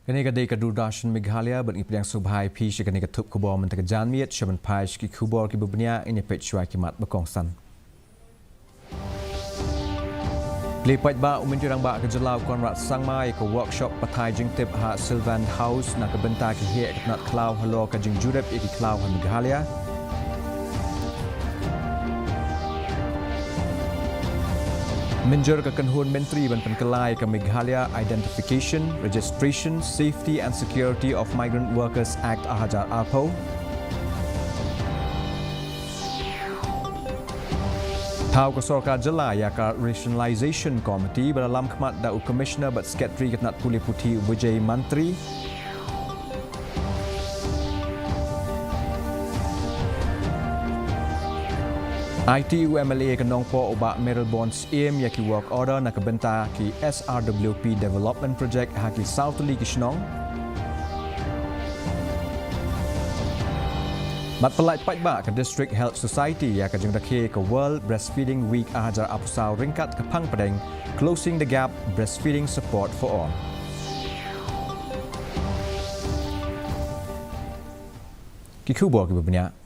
Kani kadai kadudashan Meghalaya berimpang subhai pish kani katup kubor mentega janmiat shaban paish ki kubor ki bubnia ini pechua ki mat bekongsan. Lepat ba umentirang ba kejelau konrat sangmai ke workshop patai jingtip ha Sylvan House nak kebentar ki hek nak klau halo ka jing jurep iki klau ha Meghalaya. Menjer ke kenhun menteri ban penkelai ke Meghalaya Identification, Registration, Safety and Security of Migrant Workers Act Ahajar Arpo. Tau ke Sorkar Jela ya ka Rationalization Committee berdalam khmat da Commissioner bat Sekretari Ketnat Pulih Putih Vijay Mantri. ITU MLA ke nongpo ubak Merrill Bonds aim ya ki work order nak kebentar ki SRWP Development Project haki South Li ki Shnong. Mat pelaj pajba ke District Health Society ya ke jeng dakhe ke World Breastfeeding Week ahajar apusau ringkat ke pang pedeng Closing the Gap Breastfeeding Support for All. Ki kubor ki bebenyak.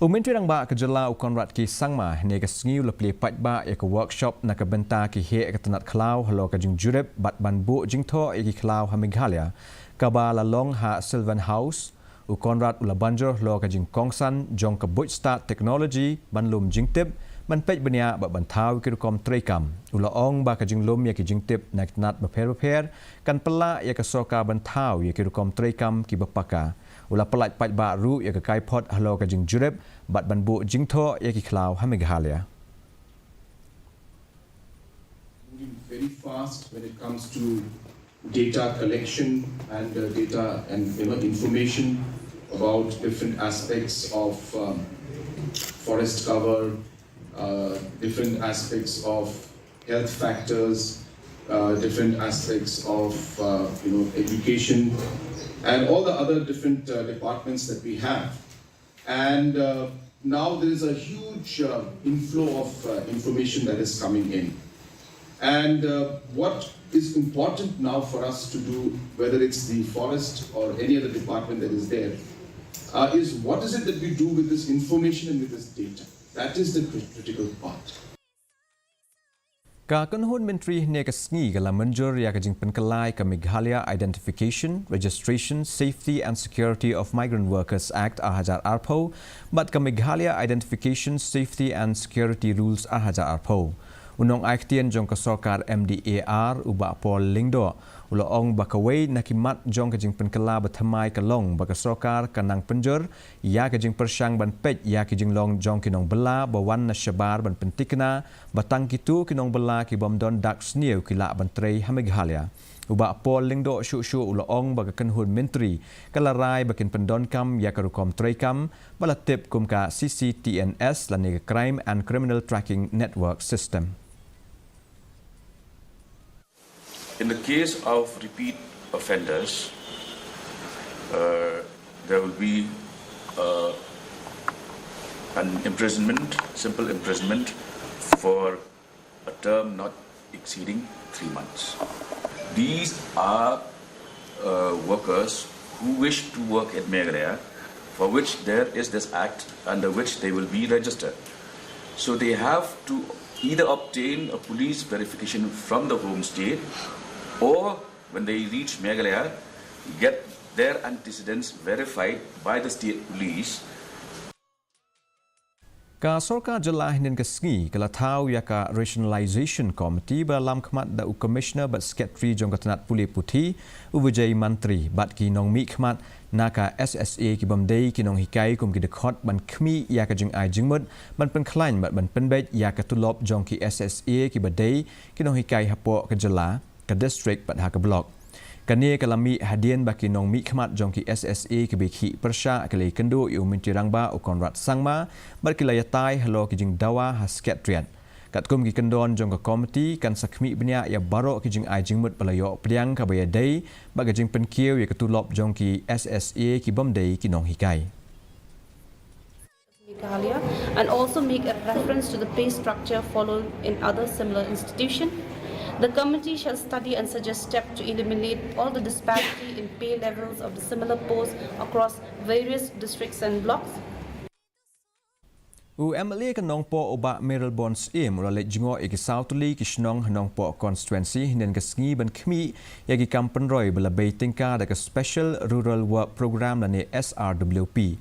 Menteri Rang Ba kejelau konrat ki sangma ne ke sengiu lepli pajba ya ke workshop nak kebentar ki hek ke tenat klau halo ke jing jurep bat ban bu jing tho ki klau ha Meghalaya kaba lalong ha Sylvan House konrat ula banjor halo ke jing kongsan jong ke buj start technology ban lum jing tip ban pej benia bat ban thau ki rukom trekam ula ong ba ke jing lum ya ki jing tip nak tenat beper kan pelak ya ke soka ban thau ya ki rukom trekam ki bepaka ula pelaj paj ba ru ya ke kai pot halo ke jing jurep bat ban bu jing tho ya ki klau ha Meghalaya. Moving very fast when it comes to data collection and data and information about different aspects of forest cover, different aspects of health factors, different aspects of education, and all the other different departments that we have. And now there is a huge inflow of information that is coming in. And what is important now for us to do, whether it's the forest or any other department that is there, is what is it that we do with this information and with this data? That is the critical part. Ka kenhun menteri ne ke sengi kala menjur ya ke jing penkelai ke Meghalaya Identification, Registration, Safety and Security of Migrant Workers Act Ahajar Arpo bat ke Meghalaya Identification, Safety and Security Rules Ahajar Arpo. Unong aiktian jong ke Sorkar MDAR ubak Paul Lingdo ulo ong bakawai nakimat jong ke jing penkela bertemai ke long baka Sorkar kanang penjur ya ke jing persyang ban pej ya ke jing long jong kinong bela bawan na syabar ban pentikna batang kitu kinong bela ki bomdon dak sniu ki lak ban trei ha Meghalaya ubak Paul Lingdo syu ulo ong baka kenhun menteri kalarai bakin pendon kam ya ke rukom trei kam balatip kum ka CCTNS lani ke Crime and Criminal Tracking Network System. In the case of repeat offenders, there will be an imprisonment, simple imprisonment for a term not exceeding 3 months. These are workers who wish to work at Meghalaya, for which there is this act under which they will be registered. So they have to either obtain a police verification from the home state, or when they reach Meghalaya, get their antecedents verified by the state police. Ka Sorkar Jelah nin ke sengi kala tau ya ka Rationalization Committee berdalam khmat da Commissioner bat Sekretari jong Ketnat Pulih Putih Vijay Mantri bat ki nong mi khmat naka SSA ki bamdei ki nong hikai kum ki dekhot ban khmi ya ka jing ai jingmut ban pen khlain bat ban penbej ya ka tulop jong ki SSA ki badei ki nong hikai hapo ke Jelah ke district bat ha ke blok. Kani kalami hadian baki nong mi khmat jong ki SSA ki bikhi persya kali kendo yu menteri Rang Ba konrat sangma bat ki layatai halo ki jing dawa ha sekretariat. Kat kum ki kendon jong ke komiti kan sakmi benya ya barok ki jing ai jingmut pelayo priang ka baya dei bagi jing penkiu ya ketulop jong ki SSA ki bomdei ki nong hikai. Meghalaya, and also make a reference to the pay structure followed in other similar institutions. The committee shall study and suggest steps to eliminate all the disparity in pay levels of the similar posts across various districts and blocks. MLA ke nong po oba Meral Bonds ula jingo e ki Southly ki snong nong po constituency hinen ke sngi ban khmi ya ki kampen roy bela beitingka da ke Special Rural Work Program la ne SRWP.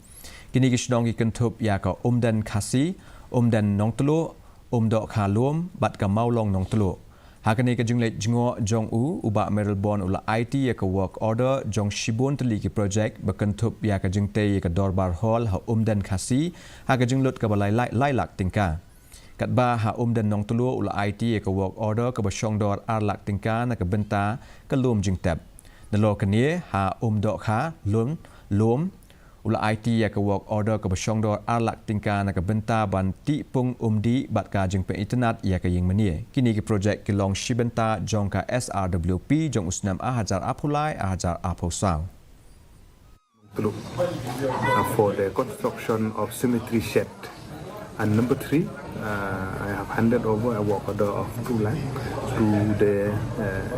Kini ki snong ki kentup ya ka umdan Khasi, umdan nong telo, umdok khalum bat ka maulong nong telo. Hakani ke jingle jingo jong uba Meral Bond ula IT ya ka work order jong shibun teli ki project berkentup ya ka jingte ya ka dorbar hall ha umdan Khasi ha ka jinglut ka balai lak tingka. Kat ba ha umdan nong telu ula IT ya ka work order ka basyong dor lak tingka na ka benta ka lum jingtep. Nalo kani ha umdok kha lum ula IT ya ka work order ka basyong dor lak tingka na ka benta ban ti pung umdi bat ka jing pe internet ya ka ying manie. Kini ki project ki long shibenta jong ka SRWP jong usnam hajar apulai hajar aposau. For the construction of cemetery shed. And number 3, I have handed over a work order of 2 lakh to the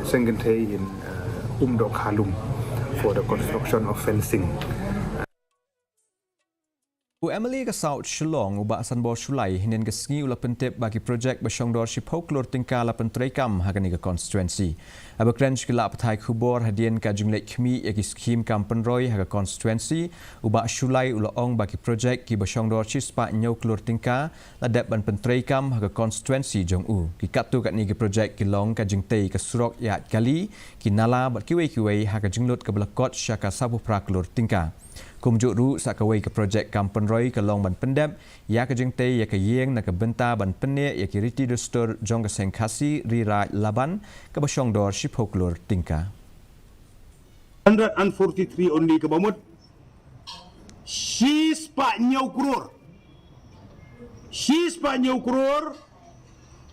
Sengente in Umdok Halum for the construction of fencing. MLA ke South Shillong uba sanbor Shulai hinen ke sngi ula pentep bagi projek basyong dor shipok lor tingka la pentrekam hagani ke constituency. Aba krench ke la patai khubor hadien ka jinglek khmi eki skim kampen roy haga constituency uba Shulai ula ong bagi projek ki basyong dor chispa nyok lor tingka la dep ban pentrekam haga constituency jong ki katu kat ni ke projek ki long ka jingtei ke surok ya kali ki nala bat kiwei haga jinglut ke belakot syaka sabu prak lor tingka. Kumjuk ru sakawai ke projek kampen roy ke long ban pendep ya ke jengte ya ke yeng na ke benta ban penne ya ke riti dostor jong ke seng Khasi rira laban ke basyong dor shiphoklor tingka 143 only ke bamut she's pa nyau kuror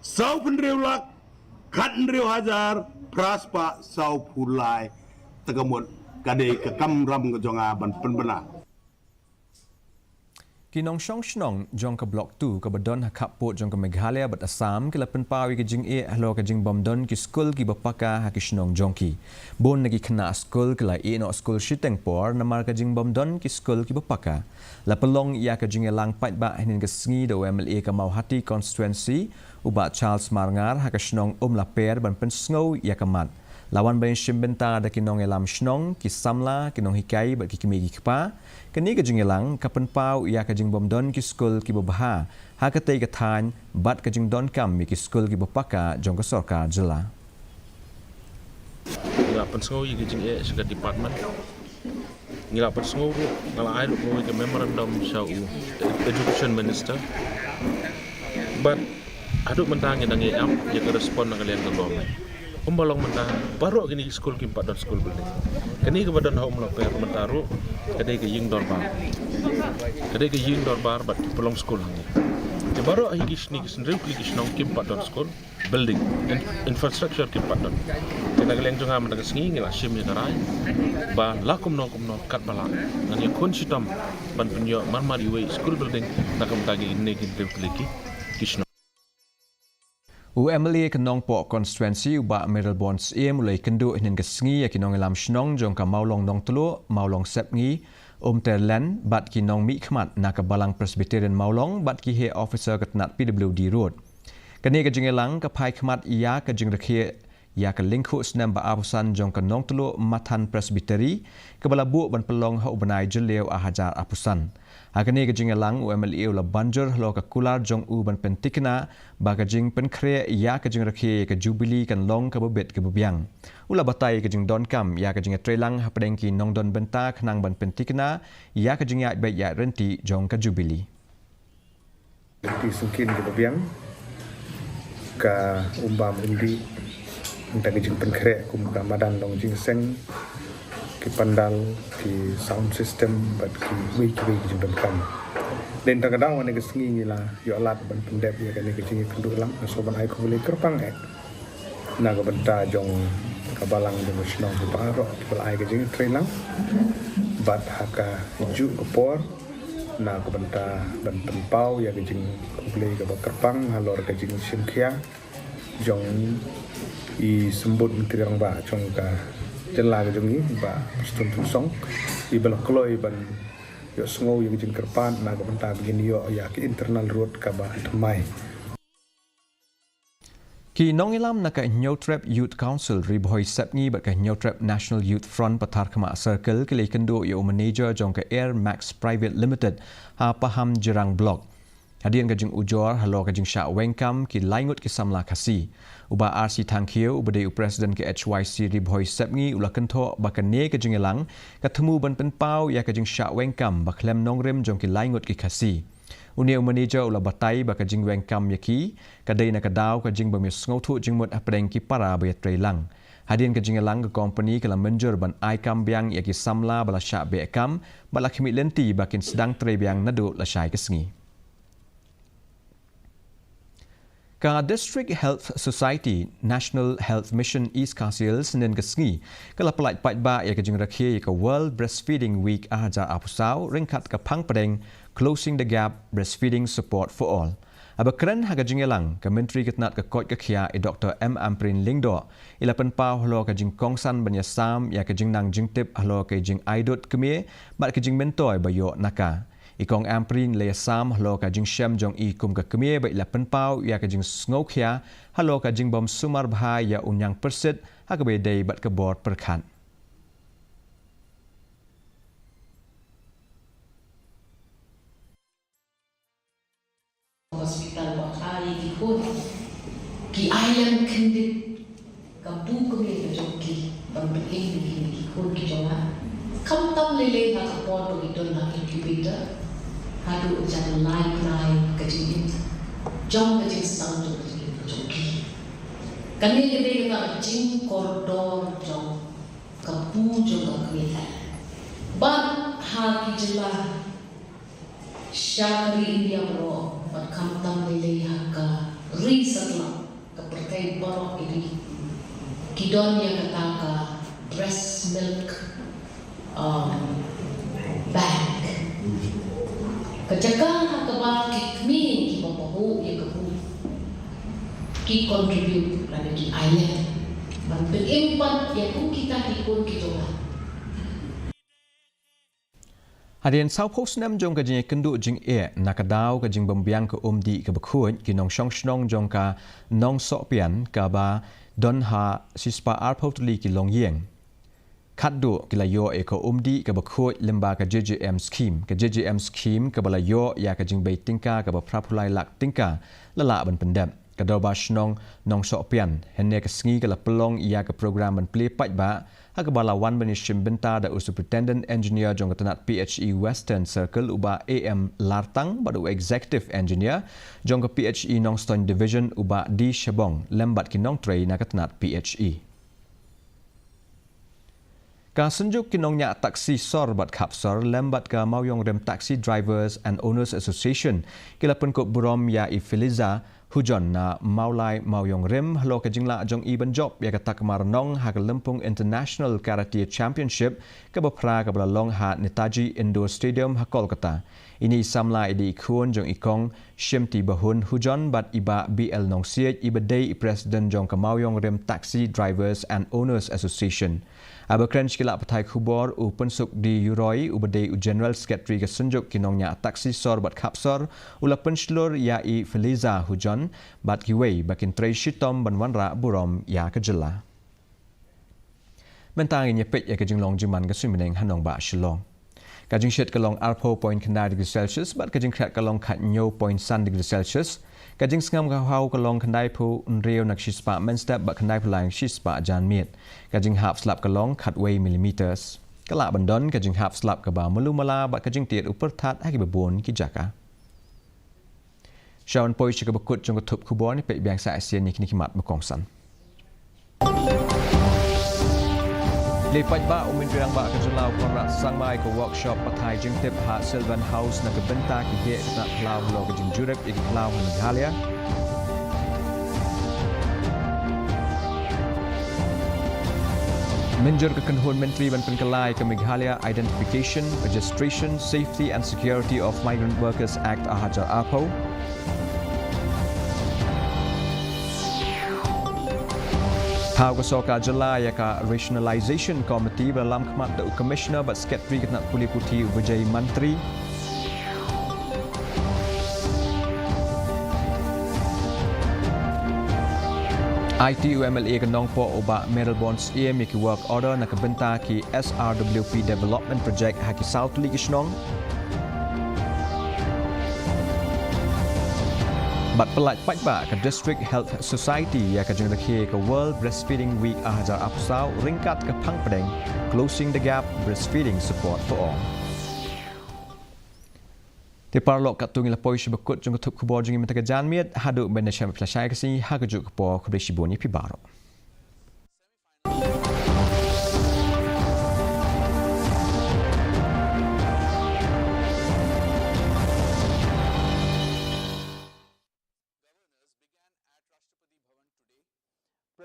sau penriu lak kat penriu hajar praspa sau pulai tegamut kade ke kamram ke jonga ban penbena Kinong shong shnong jong ka block 2 ka badon ha kapot jong ka Meghalaya bat Assam ke lapen pawi ke jing halo ka jing bomdon ki school ki bapaka ha ki shnong jongki bon nagi khna school ke la no school shiteng por namar ka jing bomdon ki school ki bapaka la pelong ya ka jing lang pat ba hinin ke sngi do MLA ka Mauhati constituency uba Charles Marngar ha ka shnong la per ban pen sngo ya ka mat lawan bayin shimbenta da kinong elam shnong ki samla kinong hikai bat ki kimigi kpa kini ka jing elang kapen pau ya ka jing bomdon ki school ki babaha ha ka tei ka than bat ka jing don kam mi ki school ki bapaka jong ka sarkar jela ngila pen sngo yi ki jing sekat department ngila pen sngo ru ngala ai lu ke memorandum shau education minister but aduk mentang yang ngi am ya ka respond nang kalian ke Pembalong mentah baru gini school kimpat dan school building. Kini kebadan home laper mentaru kadai ke ying dor bar bat pelong school ni. Ke baru ahi kisni kisnreu kisnong kimpat dan school building infrastructure kimpat dan. Kena keleng jonga mentang singi ngila sim ya karai. Ba lakum no kat balak. Nang ya kun sitam ban penyo marmar iwe school building nakam tagi ini kintreu kliki kisnong. MLA ke nong po constituency uba Meral Bonds mulai kendu hinin ke sngi ya kinong elam shnong jong ka maulong nong telu maulong sepngi terlen bat kinong mi khmat na ka balang Presbyterian maulong bat ki he officer ketnat PWD road kani ka jingelang ka pai khmat iya ka jingrakhe ya ka lingkhu snam ba apusan jong ka nong telu matan Presbytery ke bala bu ban pelong ha ubanai jeleu hajar apusan Hakani ka jing elang UMLA ula banjur lo ka kular jong ban pentikna ba ka jing penkre ya ka jing rakhe ka jubilee kan long ka bebet ka bebyang ula batai ka jing don kam ya ka jing trelang hapdeng ki nong don benta khnang ban pentikna ya ka jing ya baik ya renti jong ka jubilee Di sungkin ka bebyang ka umbam undi entah ka jing penkre kum ka madan long jing seng ki pandal ki sound system bat ki wiki judam kam den ta kadang wane ke sngi ngila yo alat ban pendep ya kan ke jingi kendu lang so ban ai ko le kerpang na ga benta jong kabalang de musnong bu paro bal ai ke jingi trailang bat haka ju por na ga benta ban tempau ya ke jingi ko le ga kerpang halor ke jingi simkhia jong I sembut menteri orang ba jong ka jela ke jong ni ba stun tu song I balok kloi ban yo sngo yo jing kerpan na ka benta begini yo ya ke internal road ka ba mai Ki nong ilam na ka Nyotrep Youth Council riboy sepngi ba ka Nyotrep National Youth Front patar kama circle ke lekendo yo manager jong ka Air Max Private Limited ha paham jerang blok. Hadian ka jing ujor halo ka jing syak wengkam ki laingut ki samla Khasi. Uba RC Tangkio uba de President ke HYC riboy sepngi ula kento ba ka ne ka jing ilang ka temu ban penpau ya ka jing syak wengkam ba klem nongrim jong ki laingut ki Khasi. Unia manager ula batai ba ka jing wengkam yaki kadai na kadau ka jing ba mi sngotu jing mot apreng ki para ba trailang. Hadian ka jing elang ka company kala menjur ban ai kam biang yaki samla bala syak be kam bala khimi lenti bakin sedang tre biang nadu la syai kesngi. Ka District Health Society National Health Mission East Khasi Senin kesngi kala pelait pat ba ya ka jing rakhe ka World Breastfeeding Week ahajar apusau ringkat ka pang pedeng Closing the Gap Breastfeeding Support for All. Abakren haga jingelang ka menteri ketnat ka kot ka khia Dr. M Amprin Lingdo ila penpau halo ka jing kongsan banyasam ya ka jing nang jing tip halo ka jing aidot kemie bat ka jing mentoy bayo naka. Ikong Amprin le sam halo ka jing shem jong I kum ka kemie ba ila penpau ya ka jing sngo khia halo ka jing bom sumar bhai ya unyang persit haga be dei bat ka bor perkhan. Hospital Bakari di Kod ki ayam kendit kampung kami ke joki bangkit ini di Kod ki jonga kam tam lele na kapon to ito na incubator hadu jan lai ke jin jong ke jin sang to joki kami ke ka jin koridor jong kapu jong kami ban ha ki jela syakri India bro berkantang leleha ka risatla ka perkai borok ini kidon yang kata ka breast milk bag kejaga ka ba kikmi ki bapahu ya kapu ki contribute lagi ki island ban berimpat ya ku kita ikut kita Hadian sau post nam jong ka jing kendu jing nakadau ka jing bambiang ka di ka bakhuat ki nong shong shnong jong ka nong sok pian ka ba don ha sispa arpotli ki long yeng khaddu ki la yo e ka di ka bakhuat lemba ka JJM scheme ka bala yo ya ka jing bai tingka ka ba prapulai lak tingka lala ban pendam ka do ba shnong nong sok pian henne ka sngi ka la pelong ya ka program ban play pat ba Hakabala wan benishim benta da Superintendent Engineer jong ketenat PHE Western Circle uba AM Lartang badu Executive Engineer jong ke PHE Nongstoin Division uba di Shabong lembat ki nong tray na ketenat PHE. Ka senjuk ki nong nyak taksi sor bat kapsor lembat ka mauyong rem Taxi Drivers and Owners Association kila penkop burom ya Feliza hujan na maulai mauyong rim halo ka jingla jong iban job ya kata kemarnong ha Lempung International Karate Championship ke bapra ka belalong ha Netaji Indoor Stadium ha Kolkata. Ini samla idi ikun jong ikong shimti bahun hujan bat iba BL nong siet iba day President jong ka mauyong rim Taxi Drivers and Owners Association. Abakren skila patai khubor u pensuk di Uroi ubadai General Secretary ke senjuk kinongnya taksi sor bat kapsor ula penslur ya I Feliza hujan bat kiwei bakin tray shitom banwanra burom ya kejela. Mentang nyepet ya kejing long jiman ke sumeneng hanong ba shilong. Kajing shit kalong arpo point kena degree Celsius bat kajing krat kalong kat nyo point san degree Celsius. Kajing sengam kahau kalong kendai pu unreo nak shispa menstep bat kendai pulang shispa jan miet. Kajing hap slap kalong kat way millimeters. Kalak bandon kajing hap slap kaba melu mala bat kajing tiat uper tat hagi bebon ki jaka. Shawan poi chika bekut jong ketup kubor ni pek biang sa asian ni kini kimat berkongsan. Lepat ba umin birang ba kejelau korak sangmai ke workshop patai jing tip ha Sylvan House nak kebentak ke nak kelau lo ke jing jurep ke kelau Meghalaya. Menjur ke kenhun Menteri Ban Penkelai ke Meghalaya Identification, Registration, Safety and Security of Migrant Workers Act Ahajar Apo. Hau ke soka Jelai ka Rationalization Committee dalam khidmat the Commissioner but Sekretari Ketat Puli Putih Vijay Mantri. IT UMLA ke nongpo oba Meryl Bonds EM ki work order nak benta ki SRWP Development Project haki South League Ishnong. Bat pelat pajba ke District Health Society ya ke jeng dekhe ke World Breastfeeding Week ahajar apsau ringkat ke Pangpedeng closing the gap breastfeeding support for all. Ti parlok kat tungi lapoi sebekut jeng ketup kubor jeng mentega janmiat haduk benda syam pelasai kesini hagejuk kepo kubri shiboni pi baro.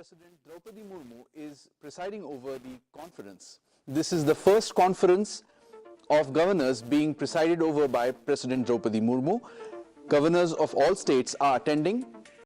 President Draupadi Murmu is presiding over the conference. This is the first conference of governors being presided over by President Draupadi Murmu. Governors of all states are attending.